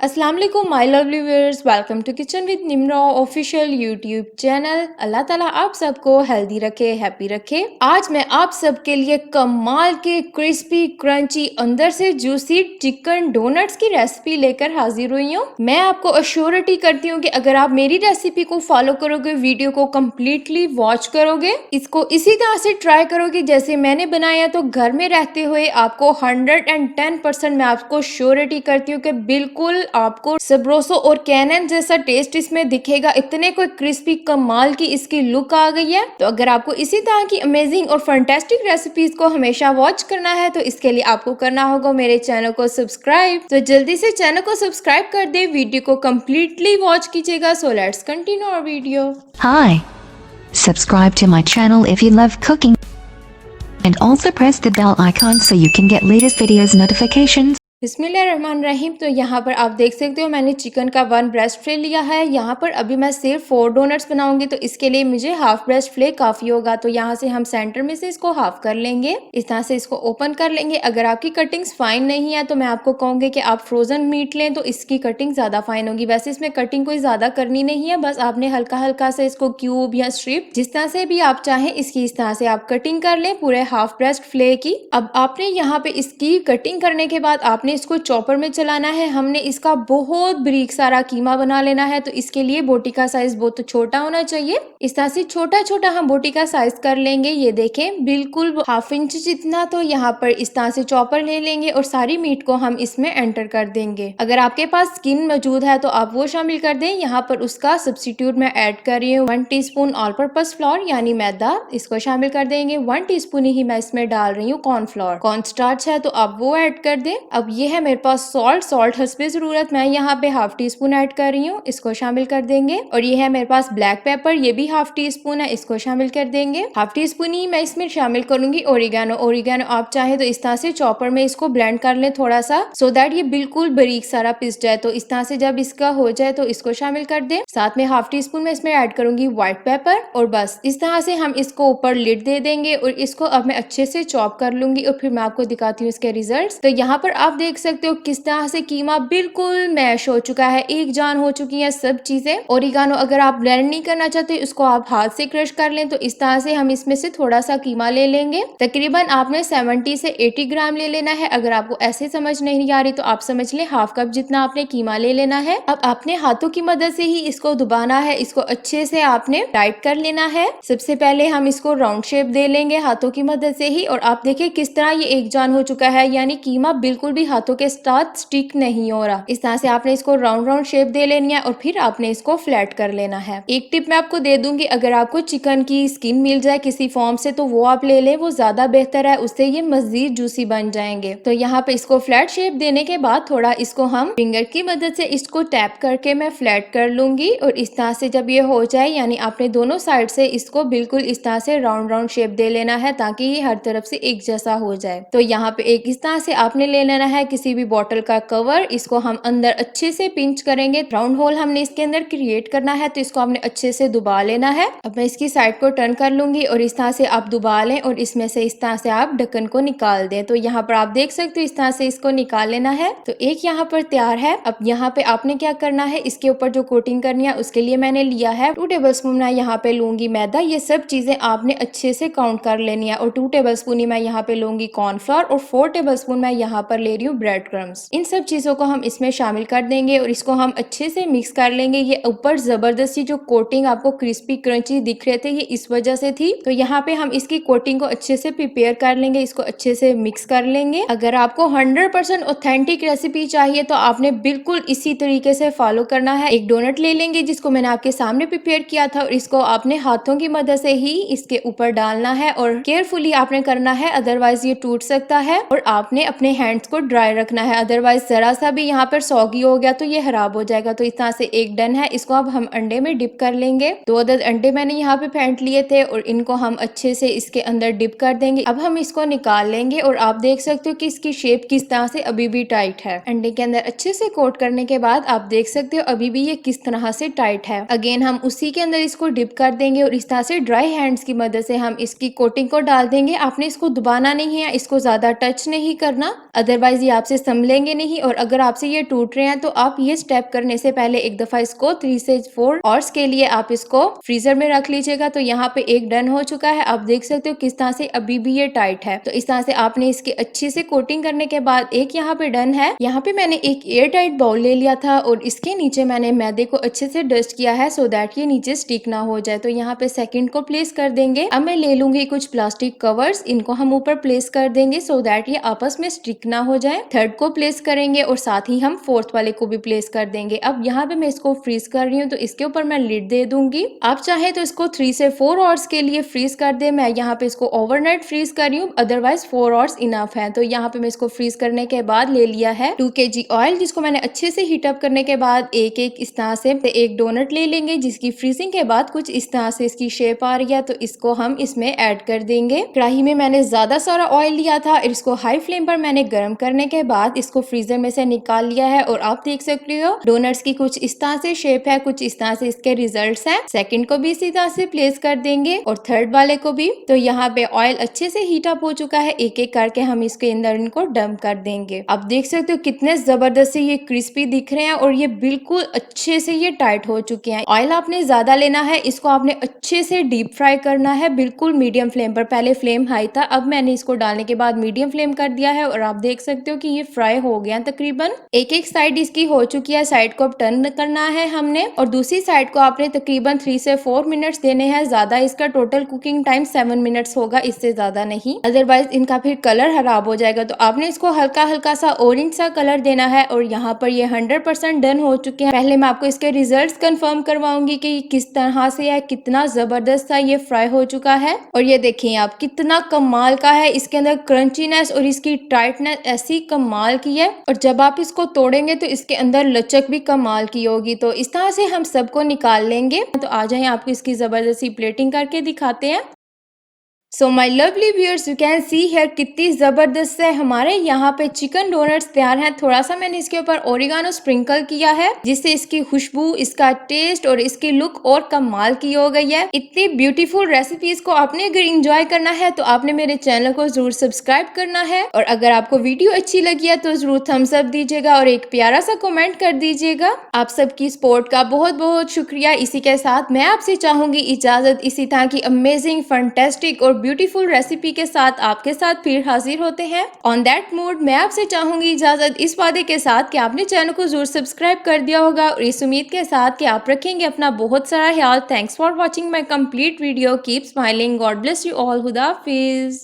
अस्सलाम वालेकुम my lovely viewers, welcome to kitchen with Nimra official YouTube channel. अल्लाह ताला आप सबको हेल्दी रखे, हैप्पी रखे। आज मैं आप सबके लिए कमाल के क्रिस्पी क्रंची अंदर से जूसी चिकन डोनट्स की रेसिपी लेकर हाजिर हुई हूँ। मैं आपको अश्योरिटी करती हूँ कि अगर आप मेरी रेसिपी को फॉलो करोगे, वीडियो को कम्प्लीटली वॉच करोगे, इसको इसी तरह से ट्राई करोगे जैसे मैंने बनाया, तो घर में रहते हुए आपको 110% मैं आपको श्योरिटी करती हूँ कि बिल्कुल आपको सबरोसो और कैनन जैसा टेस्ट इसमें दिखेगा। इतने कोई क्रिस्पी कमाल की इसकी लुक आ गई है। तो अगर आपको इसी तरह की अमेजिंग और फैंटास्टिक रेसिपीज को हमेशा वॉच करना है तो इसके लिए आपको करना होगा मेरे चैनल को सब्सक्राइब। तो जल्दी से चैनल को सब्सक्राइब कर दे, वीडियो को कम्प्लीटली वॉच कीजिएगा। So let's continue our video. Hi. Subscribe to my channel if you love cooking. And also press the bell icon so you can get latest videos notifications. बिस्मिल्लाहिर्रहमानिर्रहीम। तो यहाँ पर आप देख सकते हो मैंने चिकन का 1 ब्रेस्ट फिले लिया है। यहाँ पर अभी मैं सिर्फ 4 डोनट्स बनाऊंगी, तो इसके लिए मुझे हाफ ब्रेस्ट फिले काफी होगा। तो यहाँ से हम सेंटर में से इसको हाफ कर लेंगे, इस तरह से इसको ओपन कर लेंगे। अगर आपकी कटिंग्स फाइन नहीं है तो मैं आपको कहूंगी कि आप फ्रोजन मीट लें, तो इसकी कटिंग ज्यादा फाइन होगी। वैसे इसमें कटिंग कोई ज्यादा करनी नहीं है, बस आपने हल्का हल्का से इसको क्यूब या स्ट्रिप जिस तरह से भी आप चाहें इसकी इस तरह से आप कटिंग कर लें पूरे हाफ ब्रेस्ट फिले की। अब आपने यहाँ पे इसकी कटिंग करने के बाद आपने इसको चॉपर में चलाना है। हमने इसका बहुत बारीक सारा कीमा बना लेना है, तो इसके लिए बोटी का साइज बहुत छोटा होना चाहिए। इस तरह से छोटा छोटा हम बोटी का साइज कर लेंगे। ये देखें बिल्कुल हाफ इंच जितना। तो यहाँ पर इस तरह से चॉपर ले लेंगे और सारी मीट को हम इसमें एंटर कर देंगे। अगर आपके पास स्किन मौजूद है तो आप वो शामिल कर दें। यहाँ पर उसका सब्स्टिट्यूट मैं ऐड कर रही हूँ 1 टीस्पून ऑल पर्पस फ्लोर यानी मैदा, इसको शामिल कर देंगे। 1 टीस्पून ही मैं इसमें डाल रही हूँ कॉर्न फ्लोर। कॉर्न स्टार्च है तो आप वो ऐड कर दें। अब ये है मेरे पास सॉल्ट हस्बे जरूरत, मैं यहाँ पे हाफ टी स्पून ऐड कर रही हूँ, इसको शामिल कर देंगे। और ये है मेरे पास ब्लैक पेपर, ये भी हाफ टी स्पून है, इसको शामिल कर देंगे। हाफ टी स्पून ही मैं इसमें शामिल करूंगी ओरिगेनो आप चाहे तो इस तरह से चॉपर में इसको ब्लेंड कर ले थोड़ा सा, सो दैट ये बिल्कुल बारीक सारा पिस जाए। तो इस तरह से जब इसका हो जाए तो इसको शामिल कर दे। साथ में हाफ टी स्पून में इसमें ऐड करूंगी व्हाइट पेपर। और बस इस तरह से हम इसको ऊपर लिड दे देंगे और इसको अब मैं अच्छे से चॉप कर लूंगी और फिर मैं आपको दिखाती हूँ इसके रिजल्ट्स। तो यहाँ पर आप देख सकते हो किस तरह से कीमा बिल्कुल मैश हो चुका है, एक जान हो चुकी है सब चीजें। ओरिगानो अगर आप ब्लेंड नहीं करना चाहते उसको आप हाथ से क्रश कर लें। तो इस तरह से हम इसमें से थोड़ा सा कीमा ले लेंगे। तकरीबन आपने 70 से 80 ग्राम ले लेना है। अगर आपको ऐसे समझ नहीं आ रही तो आप समझ लें हाफ कप जितना आपने कीमा ले लेना है। अब आपने हाथों की मदद से ही इसको दबाना है, इसको अच्छे से आपने टाइट कर लेना है। सबसे पहले हम इसको राउंड शेप दे लेंगे हाथों की मदद से ही। और आप देखिए किस तरह ये एक जान हो चुका है, यानी कीमा बिल्कुल भी हाथों के साथ स्टिक नहीं हो रहा। इस तरह से आपने इसको राउंड शेप दे लेनी है और फिर आपने इसको फ्लैट कर लेना है। एक टिप मैं आपको दे दूंगी, अगर आपको चिकन की स्किन मिल जाए किसी फॉर्म से तो वो आप ले लें, वो ज्यादा बेहतर है, उससे ये मजीद जूसी बन जाएंगे। तो यहाँ पे इसको फ्लैट शेप देने के बाद थोड़ा इसको हम फिंगर की मदद से इसको टैप करके मैं फ्लैट कर लूंगी। और इस तरह से जब ये हो जाए, यानी आपने दोनों साइड से इसको बिल्कुल इस तरह से राउंड शेप दे लेना है ताकि ये हर तरफ से एक जैसा हो जाए। तो यहाँ पे एक इस तरह से आपने ले लेना है किसी भी बॉटल का कवर, इसको हम अंदर अच्छे से पिंच करेंगे। राउंड होल हमने इसके अंदर क्रिएट करना है, तो इसको हमने अच्छे से दबा लेना है। अब मैं इसकी साइड को टर्न कर लूंगी और इस तरह से आप दबा लें और इसमें से इस तरह से आप ढक्कन को निकाल दें। तो यहाँ पर आप देख सकते हो इस तरह से इसको निकाल लेना है। तो एक यहाँ पर तैयार है। अब यहाँ पे आपने क्या करना है, इसके ऊपर जो कोटिंग करनी है उसके लिए मैंने लिया है 2 टेबल स्पून मैं यहाँ पे लूंगी मैदा। ये सब चीजें आपने अच्छे से काउंट कर लेनी है। और 2 टेबल स्पून ही मैं यहाँ पे लूंगी कॉर्नफ्लोर और 4 टेबल स्पून मैं यहाँ पर ले रही हूँ ब्रेड क्रम्स। इन सब चीजों को हम इसमें शामिल कर देंगे और इसको हम अच्छे से मिक्स कर लेंगे। ये ऊपर जबरदस्ती जो कोटिंग आपको क्रिस्पी क्रंची दिख रहे थे ये इस वजह से थी। तो यहाँ पे हम इसकी कोटिंग को अच्छे से प्रिपेयर कर लेंगे, इसको अच्छे से मिक्स कर लेंगे। अगर आपको 100% ऑथेंटिक रेसिपी चाहिए तो आपने बिल्कुल इसी तरीके से फॉलो करना है। एक डोनट ले लेंगे जिसको मैंने आपके सामने प्रिपेयर किया था और इसको आपने हाथों की मदद से ही इसके ऊपर डालना है और केयरफुली आपने करना है, अदरवाइज ये टूट सकता है। और आपने अपने हैंड्स को ड्राई ड्राई रखना है, अदरवाइज ज़रा सा भी यहाँ पर सॉगी हो गया तो ये खराब हो जाएगा। तो इस तरह से एक डन है, इसको अब हम अंडे में डिप कर लेंगे। 2 अदद अंडे मैंने यहाँ पे फेंट लिए थे और इनको हम अच्छे से इसके अंदर डिप कर देंगे। अब हम इसको निकाल लेंगे और आप देख सकते हो कि इसकी शेप किस तरह से अभी भी टाइट है। अंडे के अंदर अच्छे से कोट करने के बाद आप देख सकते हो अभी भी ये किस तरह से टाइट है। अगेन हम उसी के अंदर इसको डिप कर देंगे और इस तरह से ड्राई हैंड्स की मदद से हम इसकी कोटिंग को डाल देंगे। आपने इसको दबाना नहीं है, इसको ज्यादा टच नहीं करना, अदरवाइज ये आपसे संभलेंगे नहीं। और अगर आपसे ये टूट रहे हैं तो आप ये स्टेप करने से पहले एक दफा इसको 3 से 4 आवर्स के लिए आप इसको फ्रीजर में रख लीजिएगा। तो यहाँ पे एक डन हो चुका है, आप देख सकते हो किस तरह से अभी भी ये टाइट है। तो इस तरह से आपने इसकी अच्छी से कोटिंग करने के बाद एक यहाँ पे डन है। यहाँ पे मैंने एक एयर टाइट बाउल ले लिया था और इसके नीचे मैंने मैदे को अच्छे से डस्ट किया है सो दैट ये नीचे स्टिक ना हो जाए। तो यहाँ पे सेकंड को प्लेस कर देंगे। अब मैं ले लूंगी कुछ प्लास्टिक कवर्स, इनको हम ऊपर प्लेस कर देंगे सो दैट ये आपस में स्टिक ना हो जाए। थर्ड को प्लेस करेंगे और साथ ही हम फोर्थ वाले को भी प्लेस कर देंगे। अब यहाँ पे मैं इसको फ्रीज कर रही हूँ तो इसके ऊपर मैं लिड दे दूंगी। आप चाहे तो इसको 3 से 4 आवर्स के लिए फ्रीज कर दे। मैं यहाँ पे इसको ओवरनाइट फ्रीज कर रही हूँ, अदरवाइज 4 आवर्स इनफ है। तो यहाँ पे मैं इसको फ्रीज करने के बाद ले लिया है 2 kg ऑयल, जिसको मैंने अच्छे से हीट अप करने के बाद एक एक इस तरह से एक डोनट ले लेंगे जिसकी फ्रीजिंग के बाद कुछ इस तरह से इसकी शेप आ रही है। तो इसको हम इसमें ऐड कर देंगे। कढ़ाई में मैंने ज्यादा सारा ऑयल लिया था और इसको हाई फ्लेम पर मैंने गर्म करने के बाद इसको फ्रीजर में से निकाल लिया है और आप देख सकते हो डोनट्स की कुछ इस तरह से शेप है, कुछ इस तरह से इसके रिजल्ट्स हैं। सेकंड को भी इसी तरह से प्लेस कर देंगे और थर्ड वाले को भी। तो यहाँ पे ऑयल अच्छे से हीट अप हो चुका है, एक एक करके हम इसके अंदर इनको डंप कर देंगे। आप देख सकते हो कितने जबरदस्त ये क्रिस्पी दिख रहे हैं और ये बिल्कुल अच्छे से ये टाइट हो चुके हैं। ऑयल आपने ज्यादा लेना है, इसको आपने अच्छे से डीप फ्राई करना है, बिल्कुल मीडियम फ्लेम पर। पहले फ्लेम हाई था, अब मैंने इसको डालने के बाद मीडियम फ्लेम कर दिया है और आप देख सकते हो कि ये फ्राई हो गया तकरीबन। एक एक साइड इसकी हो चुकी है, साइड को अब टर्न करना है हमने और दूसरी साइड को आपने तकरीबन 3 से 4 मिनट्स देने हैं। ज्यादा इसका टोटल कुकिंग टाइम 7 मिनट्स होगा, इससे ज्यादा नहीं, अदरवाइज इनका फिर कलर खराब हो जाएगा। तो आपने इसको हल्का हल्का सा ऑरेंज सा कलर देना है और यहाँ पर ये 100% डन हो चुके हैं। पहले मैं आपको इसके रिजल्ट्स कंफर्म करवाऊंगी कि किस तरह से है, कितना जबरदस्त सा ये फ्राई हो चुका है। और ये देखिए आप कितना कमाल का है, इसके अंदर क्रंचीनेस और इसकी टाइटनेस ऐसी कमाल की है और जब आप इसको तोड़ेंगे तो इसके अंदर लचक भी कमाल की होगी। तो इस तरह से हम सबको निकाल लेंगे। तो आ जाए आपको इसकी जबरदस्ती प्लेटिंग करके दिखाते हैं। So my lovely viewers, you can see here कितनी ज़बरदस्त है हमारे यहाँ पे चिकन डोनट्स तैयार हैं। थोड़ा सा मैंने इसके ऊपर ओरिगानो स्प्रिंकल किया है जिससे इसकी खुशबू, इसका टेस्ट और इसकी लुक और कमाल की हो गई है। इतनी ब्यूटीफुल रेसिपीज को आपने अगर इंजॉय करना है तो आपने मेरे चैनल को जरूर सब्सक्राइब करना है और अगर आपको वीडियो अच्छी लगी है तो जरूर थम्स अप दीजिएगा और एक प्यारा सा कमेंट कर दीजिएगा। आप सबकी सपोर्ट का बहुत बहुत शुक्रिया। इसी के साथ मैं आपसे चाहूंगी इजाजत, इसी तरह की अमेजिंग, फैंटास्टिक और ब्यूटीफुल रेसिपी के साथ आपके साथ फिर हाजिर होते हैं। ऑन दैट मूड मैं आपसे चाहूंगी इजाजत इस वादे के साथ कि आपने चैनल को जरूर सब्सक्राइब कर दिया होगा और इस उम्मीद के साथ कि आप रखेंगे अपना बहुत सारा ख्याल। Thanks for watching my complete video. Keep smiling. God bless you all. खुदा हाफिज।